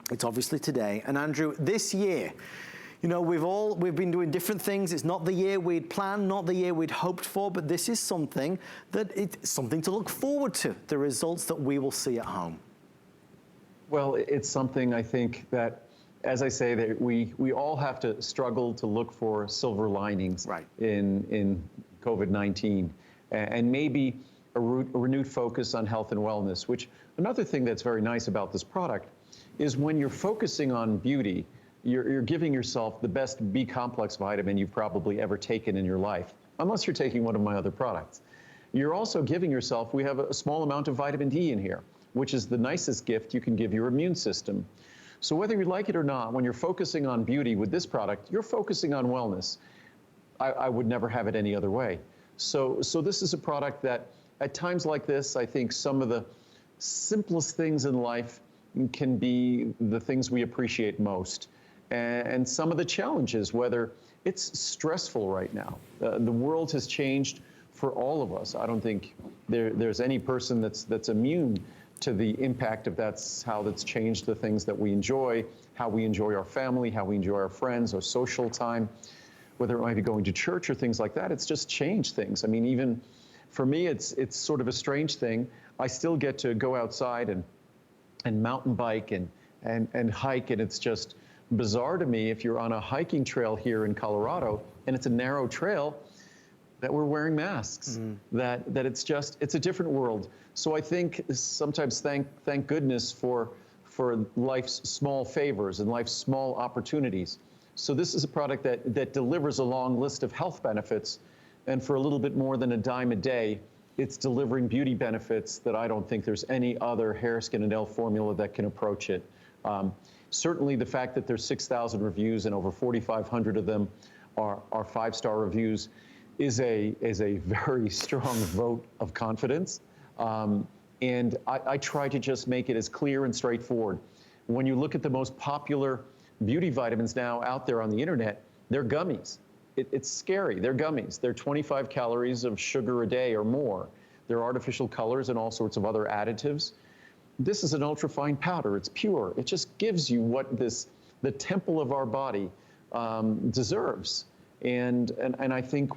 it's obviously today. And Andrew, this year, you know, we've been doing different things. It's not the year we'd planned, not the year we'd hoped for, but this is something it's something to look forward to, the results that we will see at home. Well, it's something I think that, as I say, that we all have to struggle to look for silver linings, right, in COVID-19, and maybe a renewed focus on health and wellness, which another thing that's very nice about this product is when you're focusing on beauty, you're giving yourself the best B-complex vitamin you've probably ever taken in your life, unless you're taking one of my other products. You're also giving yourself, we have a small amount of vitamin D in here, which is the nicest gift you can give your immune system. So whether you like it or not, when you're focusing on beauty with this product, you're focusing on wellness. I would never have it any other way. So this is a product that, at times like this, I think some of the simplest things in life can be the things we appreciate most. And some of the challenges, whether it's stressful right now. The world has changed for all of us. I don't think there's any person that's immune to the impact of how that's changed the things that we enjoy, how we enjoy our family, how we enjoy our friends, our social time, whether it might be going to church or things like that. It's just changed things. I mean, even for me, it's sort of a strange thing. I still get to go outside and mountain bike and hike, and it's just bizarre to me if you're on a hiking trail here in Colorado and it's a narrow trail that we're wearing masks, that it's a different world. So I think sometimes thank goodness for life's small favors and life's small opportunities. So this is a product that delivers a long list of health benefits, and for a little bit more than a dime a day, it's delivering beauty benefits that I don't think there's any other hair, skin, and nail formula that can approach it. Certainly the fact that there's 6,000 reviews and over 4,500 of them are 5-star reviews is a very strong vote of confidence. And I try to just make it as clear and straightforward. When you look at the most popular beauty vitamins now out there on the internet, they're gummies. It's scary. They're gummies. They're 25 calories of sugar a day or more. They're artificial colors and all sorts of other additives. This is an ultrafine powder. It's pure. It just gives you what the temple of our body deserves. And I think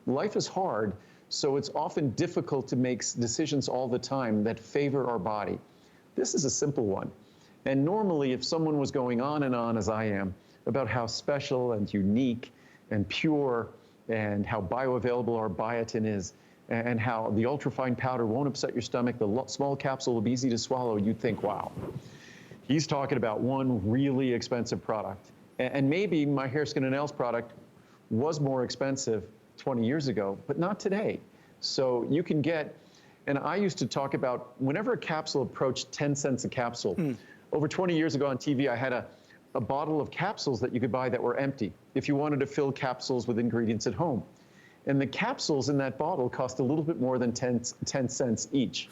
life is hard, so it's often difficult to make decisions all the time that favor our body. This is a simple one. And normally, if someone was going on and on, as I am, about how special and unique and pure and how bioavailable our biotin is, and how the ultrafine powder won't upset your stomach, the small capsule will be easy to swallow, you'd think, wow. He's talking about one really expensive product. And maybe my hair, skin, and nails product was more expensive 20 years ago, but not today. So you can get, and I used to talk about whenever a capsule approached 10 cents a capsule, over 20 years ago on TV, I had a bottle of capsules that you could buy that were empty if you wanted to fill capsules with ingredients at home. And the capsules in that bottle cost a little bit more than 10 cents each.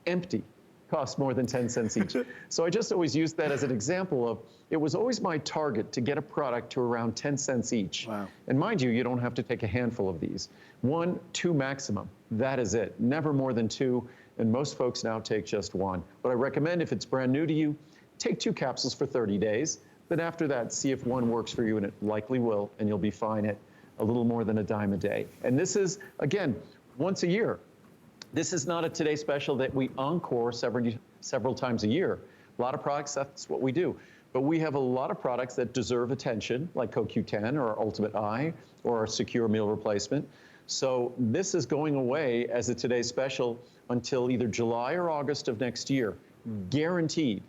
Empty cost more than 10 cents each. So I just always used that as an example of, it was always my target to get a product to around 10 cents each. Wow. And mind you, you don't have to take a handful of these. 1, 2 maximum, that is it. Never more than 2, and most folks now take just 1. But I recommend, if it's brand new to you, take 2 capsules for 30 days. Then after that, see if 1 works for you, and it likely will, and you'll be fine at a little more than a dime a day. And this is, again, once a year. This is not a Today Special that we encore several times a year. A lot of products, that's what we do. But we have a lot of products that deserve attention, like CoQ10 or Ultimate Eye or our Secure Meal Replacement. So this is going away as a Today Special until either July or August of next year, guaranteed.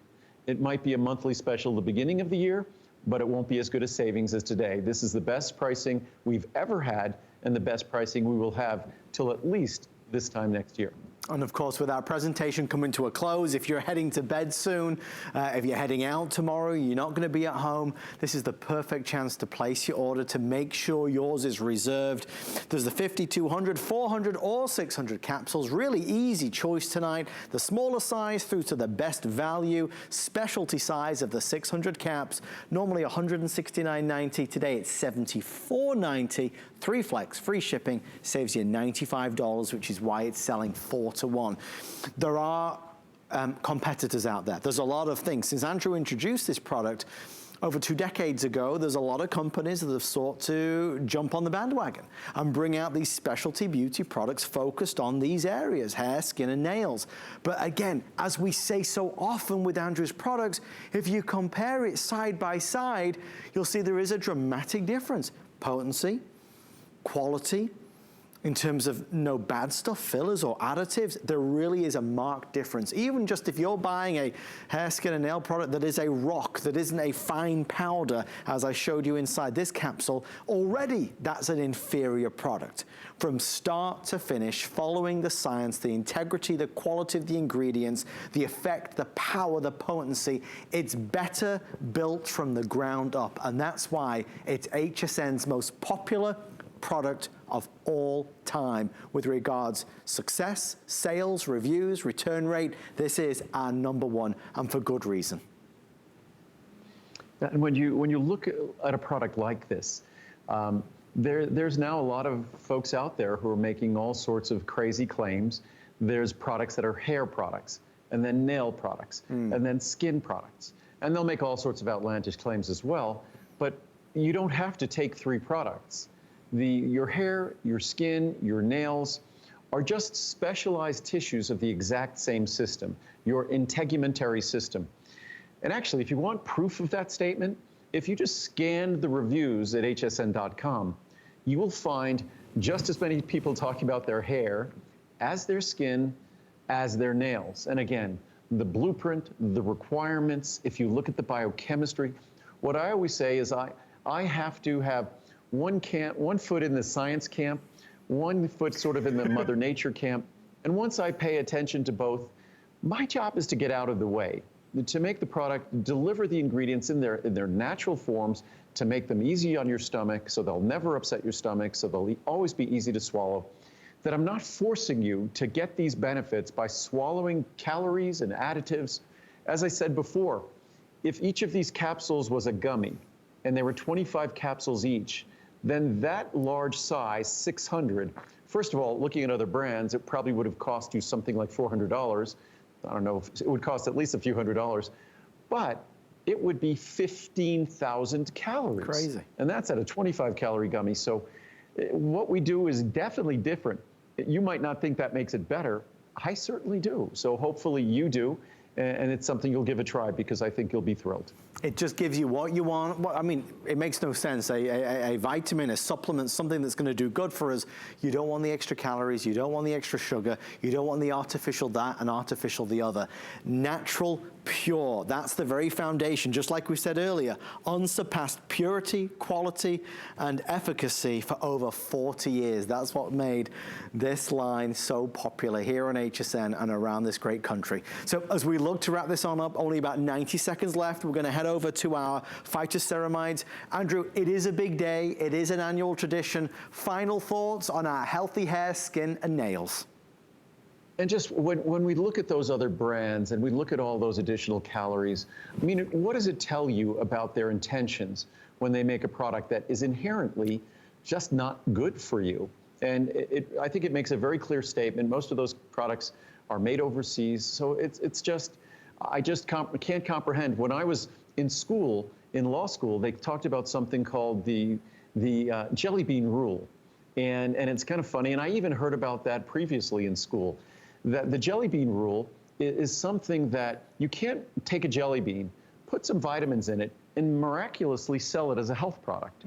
It might be a monthly special at the beginning of the year, but it won't be as good a savings as today. This is the best pricing we've ever had, and the best pricing we will have till at least this time next year. And of course, with our presentation coming to a close, if you're heading to bed soon, if you're heading out tomorrow, you're not going to be at home, this is the perfect chance to place your order to make sure yours is reserved. There's the 50, 200, 400, or 600 capsules. Really easy choice tonight. The smaller size through to the best value, specialty size of the 600 caps. Normally $169.90. Today it's $74.90. 3 flex, free shipping, saves you $95, which is why it's selling 4 to 1. There are competitors out there. There's a lot of things. Since Andrew introduced this product over 2 decades ago, there's a lot of companies that have sought to jump on the bandwagon and bring out these specialty beauty products focused on these areas, hair, skin, and nails. But again, as we say so often with Andrew's products, if you compare it side by side, you'll see there is a dramatic difference. Potency, quality, in terms of no bad stuff, fillers or additives, there really is a marked difference. Even just if you're buying a hair, skin, and nail product that is a rock, that isn't a fine powder, as I showed you inside this capsule, already that's an inferior product. From start to finish, following the science, the integrity, the quality of the ingredients, the effect, the power, the potency, it's better built from the ground up. And that's why it's HSN's most popular product of all time with regards success, sales, reviews, return rate. This is our #1, and for good reason. And when you look at a product like this, there's now a lot of folks out there who are making all sorts of crazy claims. There's products that are hair products, and then nail products, and then skin products. And they'll make all sorts of outlandish claims as well, but you don't have to take 3 products. Your hair, your skin, your nails are just specialized tissues of the exact same system, your integumentary system. And actually, if you want proof of that statement, if you just scan the reviews at hsn.com, you will find just as many people talking about their hair as their skin, as their nails. And again, the blueprint, the requirements, if you look at the biochemistry, what I always say is I have to have one foot in the science camp, 1 foot sort of in the Mother Nature camp. And once I pay attention to both, my job is to get out of the way, to make the product, deliver the ingredients in their natural forms, to make them easy on your stomach, so they'll never upset your stomach, so they'll always be easy to swallow. That I'm not forcing you to get these benefits by swallowing calories and additives. As I said before, if each of these capsules was a gummy, and there were 25 capsules each, then that large size, 600, first of all, looking at other brands, it probably would have cost you something like $400. I don't know, it would cost at least a few $100s, but it would be 15,000 calories. Crazy. And that's at a 25 calorie gummy. So what we do is definitely different. You might not think that makes it better. I certainly do. So hopefully you do. And it's something you'll give a try, because I think you'll be thrilled. It just gives you what you want. Well, I mean, it makes no sense. A vitamin, a supplement, something that's going to do good for us. You don't want the extra calories. You don't want the extra sugar. You don't want the artificial that and artificial the other. Natural, pure. That's the very foundation, just like we said earlier, unsurpassed purity, quality, and efficacy for over 40 years. That's what made this line so popular here on HSN and around this great country. So as we look to wrap this on up, only about 90 seconds left. We're going to head over to our Phytoceramides. Andrew, it is a big day. It is an annual tradition. Final thoughts on our healthy hair, skin, and nails. And just when we look at those other brands and we look at all those additional calories, I mean, what does it tell you about their intentions when they make a product that is inherently just not good for you? And I think it makes a very clear statement. Most of those products are made overseas. So it's just, I just can't comprehend. When I was in school, in law school, they talked about something called the jelly bean rule. And it's kind of funny. And I even heard about that previously in school. That the jelly bean rule is something that you can't take a jelly bean, put some vitamins in it, and miraculously sell it as a health product.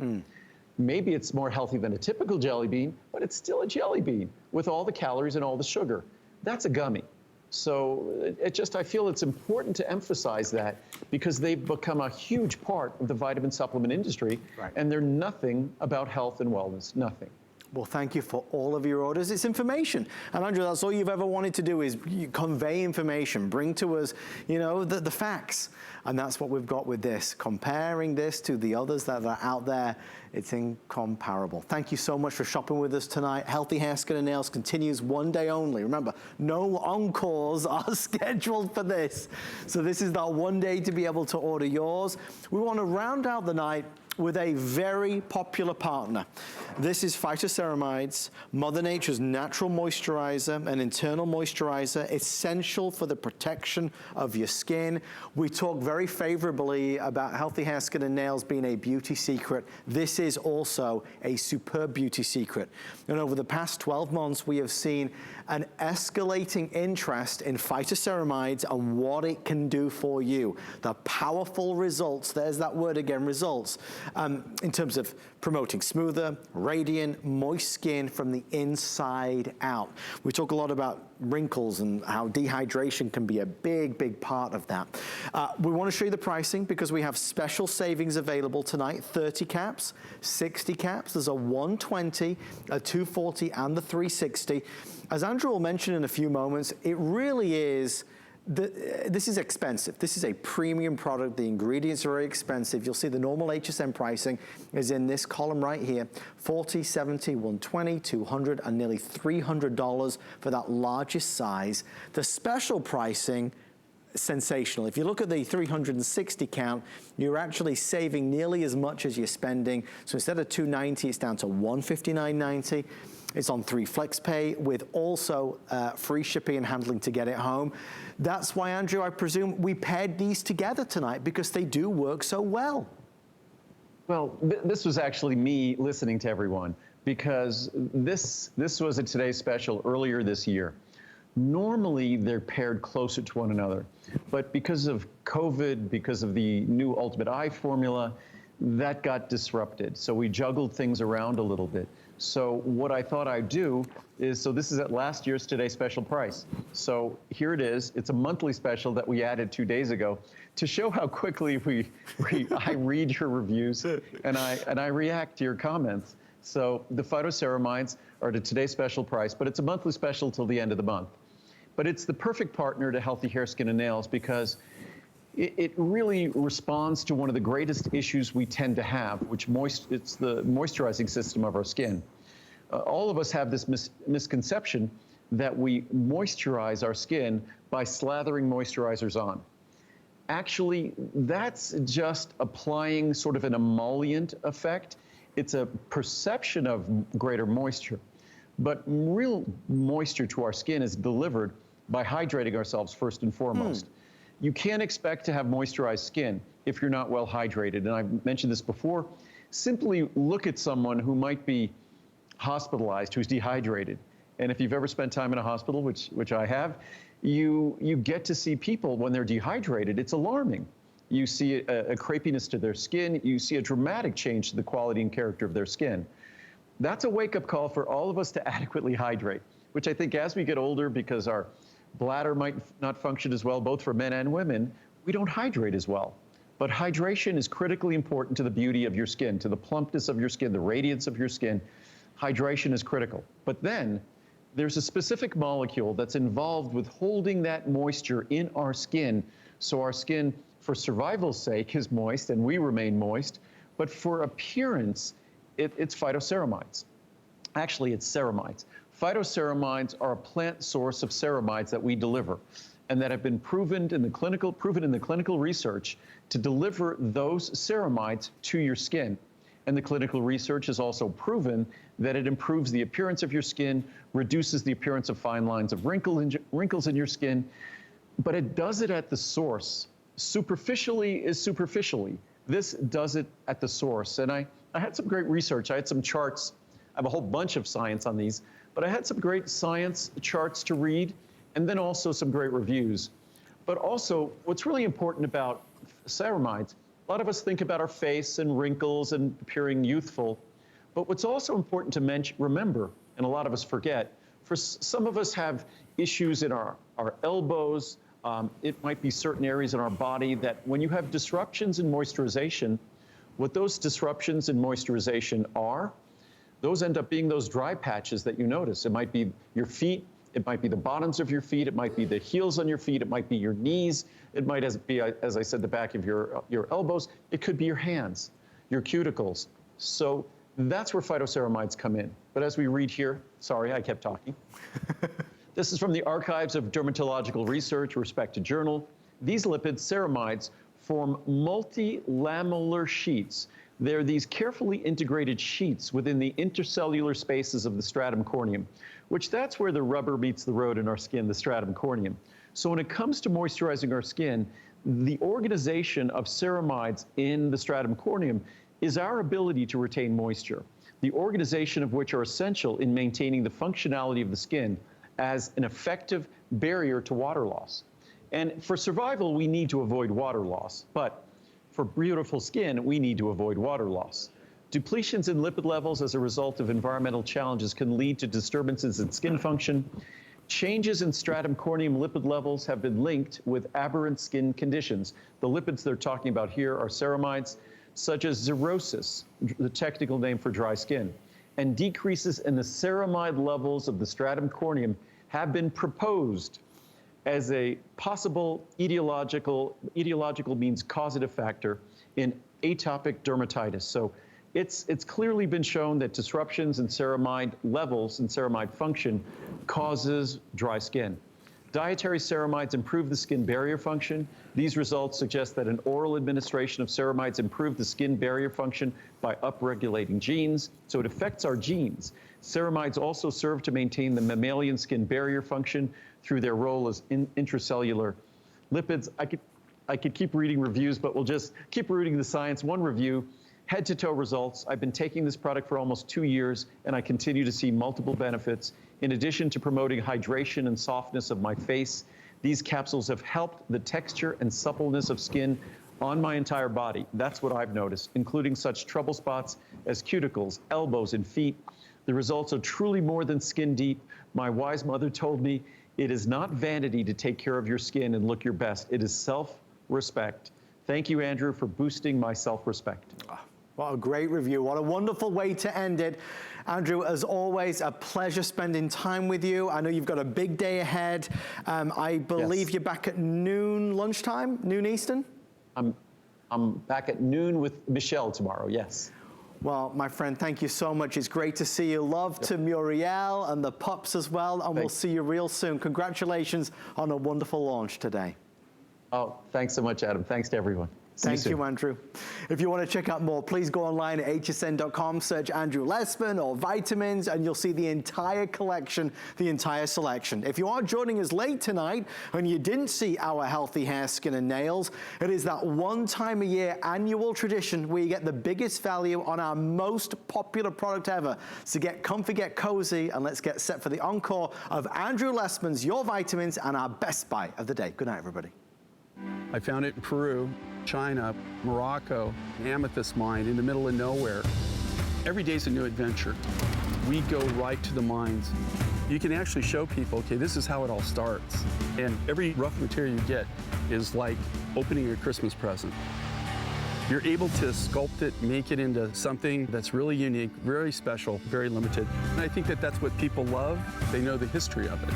Maybe it's more healthy than a typical jelly bean, but it's still a jelly bean with all the calories and all the sugar. That's a gummy. So I feel it's important to emphasize that because they've become a huge part of the vitamin supplement industry, and they're nothing about health and wellness, nothing. Well, thank you for all of your orders. It's information. And Andrew, that's all you've ever wanted to do is convey information, bring to us, you know, the facts. And that's what we've got with this. Comparing this to the others that are out there, it's incomparable. Thank you so much for shopping with us tonight. Healthy Hair, Skin and Nails continues one day only. Remember, no encores are scheduled for this. So this is that one day to be able to order yours. We want to round out the night with a very popular partner. This is Phytoceramides, Mother Nature's natural moisturizer, an internal moisturizer, essential for the protection of your skin. We talk very favorably about healthy hair, skin, and nails being a beauty secret. This is also a superb beauty secret. And over the past 12 months, we have seen an escalating interest in Phytoceramides and what it can do for you. The powerful results, there's that word again, results, in terms of promoting smoother, radiant, moist skin from the inside out. We talk a lot about wrinkles and how dehydration can be a big, big part of that. We want to show you the pricing because we have special savings available tonight, 30 caps, 60 caps. There's a 120, a 240, and the 360. As Andrew will mention in a few moments, it really is this is expensive. This is a premium product. The ingredients are very expensive. You'll see the normal HSN pricing is in this column right here, $40, $70, $120, $200, and nearly $300 for that largest size. The special pricing, sensational. If you look at the 360 count, you're actually saving nearly as much as you're spending. So instead of $290, it's down to $159.90. It's on 3 FlexPay with also free shipping and handling to get it home. That's why, Andrew, I presume we paired these together tonight because they do work so well. Well, this was actually me listening to everyone because this was a Today's Special earlier this year. Normally, they're paired closer to one another, but because of COVID, because of the new Ultimate Eye formula, that got disrupted. So we juggled things around a little bit. So what I thought I'd do is, so this is at last year's Today Special price. So here it is. It's a monthly special that we added 2 days ago to show how quickly I read your reviews and I react to your comments. So the Phytoceramides are at Today's Special price, but it's a monthly special till the end of the month. But it's the perfect partner to Healthy Hair, Skin, and Nails because it really responds to one of the greatest issues we tend to have, which it's the moisturizing system of our skin. All of us have this misconception that we moisturize our skin by slathering moisturizers on. Actually, that's just applying sort of an emollient effect. It's a perception of greater moisture, but real moisture to our skin is delivered by hydrating ourselves first and foremost. You can't expect to have moisturized skin if you're not well hydrated. And I've mentioned this before. Simply look at someone who might be hospitalized, who's dehydrated. And if you've ever spent time in a hospital, which I have, you get to see people when they're dehydrated. It's alarming. You see a crepiness to their skin. You see a dramatic change to the quality and character of their skin. That's a wake-up call for all of us to adequately hydrate, which I think as we get older, because our bladder might not function as well, both for men and women, we don't hydrate as well. But hydration is critically important to the beauty of your skin, to the plumpness of your skin, the radiance of your skin. Hydration is critical. But then there's a specific molecule that's involved with holding that moisture in our skin, so our skin, for survival's sake, is moist and we remain moist. But for appearance, it's phytoceramides. Actually, it's ceramides. Phytoceramides are a plant source of ceramides that we deliver and that have been proven in the clinical research to deliver those ceramides to your skin. And the clinical research has also proven that it improves the appearance of your skin, reduces the appearance of fine lines of wrinkles in your skin, but it does it at the source. Superficially is superficially. This does it at the source. And I had some great research. I had some charts. I have a whole bunch of science on these, but I had some great science charts to read, and then also some great reviews. But also, what's really important about ceramides, a lot of us think about our face and wrinkles and appearing youthful, but what's also important to remember, and a lot of us forget, for some of us have issues in our elbows, it might be certain areas in our body that when you have disruptions in moisturization, what those disruptions in moisturization are, those end up being those dry patches that you notice. It might be your feet, it might be the bottoms of your feet, it might be the heels on your feet, it might be your knees, it might be, as I said, the back of your elbows, it could be your hands, your cuticles. So that's where phytoceramides come in. But as we read here, sorry, I kept talking. This is from the Archives of Dermatological Research, a respected journal. These lipid ceramides form multilamellar sheets. They're these carefully integrated sheets within the intercellular spaces of the stratum corneum, which that's where the rubber meets the road in our skin, the stratum corneum. So when it comes to moisturizing our skin, the organization of ceramides in the stratum corneum is our ability to retain moisture, the organization of which are essential in maintaining the functionality of the skin as an effective barrier to water loss. And for survival, we need to avoid water loss, but for beautiful skin, we need to avoid water loss. Depletions in lipid levels as a result of environmental challenges can lead to disturbances in skin function. Changes in stratum corneum lipid levels have been linked with aberrant skin conditions. The lipids they're talking about here are ceramides, such as xerosis, the technical name for dry skin. And decreases in the ceramide levels of the stratum corneum have been proposed as a possible etiological means causative factor in atopic dermatitis. So it's clearly been shown that disruptions in ceramide levels and ceramide function causes dry skin. Dietary ceramides improve the skin barrier function. These results suggest that an oral administration of ceramides improve the skin barrier function by upregulating genes, so it affects our genes. Ceramides also serve to maintain the mammalian skin barrier function through their role as intracellular lipids. I could keep reading reviews, but we'll just keep reading the science. One review, head-to-toe results. I've been taking this product for almost 2 years, and I continue to see multiple benefits. In addition to promoting hydration and softness of my face, these capsules have helped the texture and suppleness of skin on my entire body. That's what I've noticed, including such trouble spots as cuticles, elbows, and feet. The results are truly more than skin deep. My wise mother told me, it is not vanity to take care of your skin and look your best. It is self-respect. Thank you, Andrew, for boosting my self-respect. What a great review. What a wonderful way to end it. Andrew, as always, a pleasure spending time with you. I know you've got a big day ahead. I believe you're back at noon lunchtime, noon Eastern? I'm back at noon with Michelle tomorrow, yes. Well, my friend, thank you so much. It's great to see you. Love to Muriel and the pups as well, and we'll see you real soon. Congratulations on a wonderful launch today. Oh, thanks so much, Adam. Thanks to everyone. Thank you, Andrew. If you want to check out more, please go online at hsn.com, search Andrew Lessman or vitamins, and you'll see the entire collection, the entire selection. If you are joining us late tonight and you didn't see our healthy hair, skin, and nails, it is that one time a year annual tradition where you get the biggest value on our most popular product ever. So get comfy, get cozy, and let's get set for the encore of Andrew Lessman's Your Vitamins and our best buy of the day. Good night, everybody. I found it in Peru, China, Morocco, an amethyst mine in the middle of nowhere. Every day's a new adventure. We go right to the mines You can actually show people, okay, this is how it all starts. And every rough material you get is like opening a Christmas present. You're able to sculpt it, make it into something that's really unique, very special, very limited. And I think that that's what people love. They know the history of it.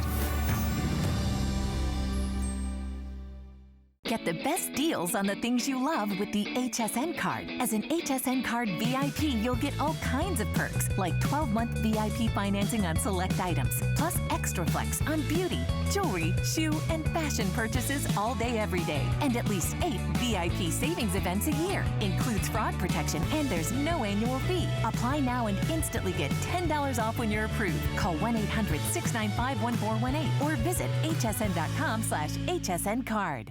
Get the best deals on the things you love with the Hsn Card. As an Hsn Card VIP, you'll get all kinds of perks, like 12-month VIP financing on select items, plus extra flex on beauty, jewelry, shoe, and fashion purchases all day, every day. And at least 8 VIP savings events a year. Includes fraud protection, and there's no annual fee. Apply now and instantly get $10 off when you're approved. Call 1-800-695-1418 or visit hsn.com/hsncard.